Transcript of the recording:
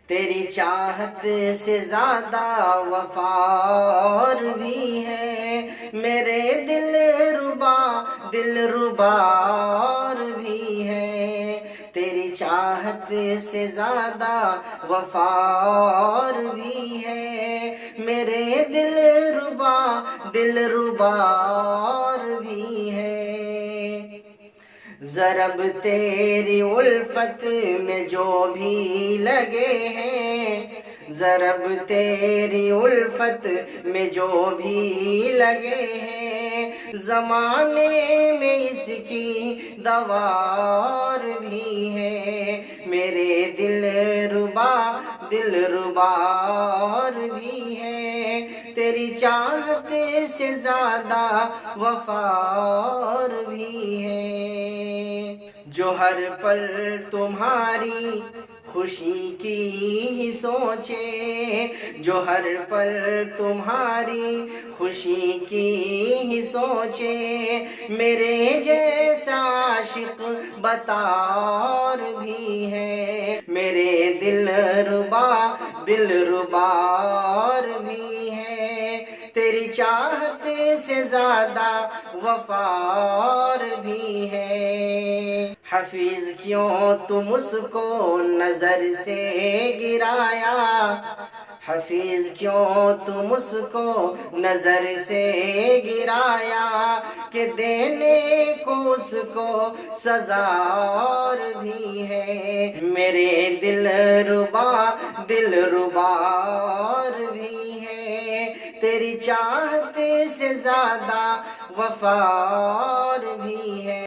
تیری چاہت سے زیادہ وفار بھی ہے، میرے دل ربار بھی ہے، تیری چاہت سے زیادہ وفار بھی ہے، میرے دل ربار بھی ہے۔ ضرب تیری الفت میں جو بھی لگے ہیں، ضرب تیری الفت میں جو بھی لگے ہیں، زمانے میں اس کی دوار بھی ہے، میرے دل ربار بھی ہے، تیری چاہت سے زیادہ وفار بھی ہے۔ جو ہر پل تمہاری خوشی کی ہی سوچے، جو ہر پل تمہاری خوشی کی ہی سوچے، میرے جیسا عاشق بطار بھی ہے، میرے دل ربار بھی ہے، تیری چاہت سے زیادہ وفار بھی ہے۔ حفیظ کیوں تم اس کو نظر سے گرایا، حفیظ کیوں تم اس کو نظر سے گرایا، کہ دینے کو اس کو سزار بھی ہے، میرے دل ربار بھی ہے، تیری چاہت سے زیادہ وفار بھی ہے۔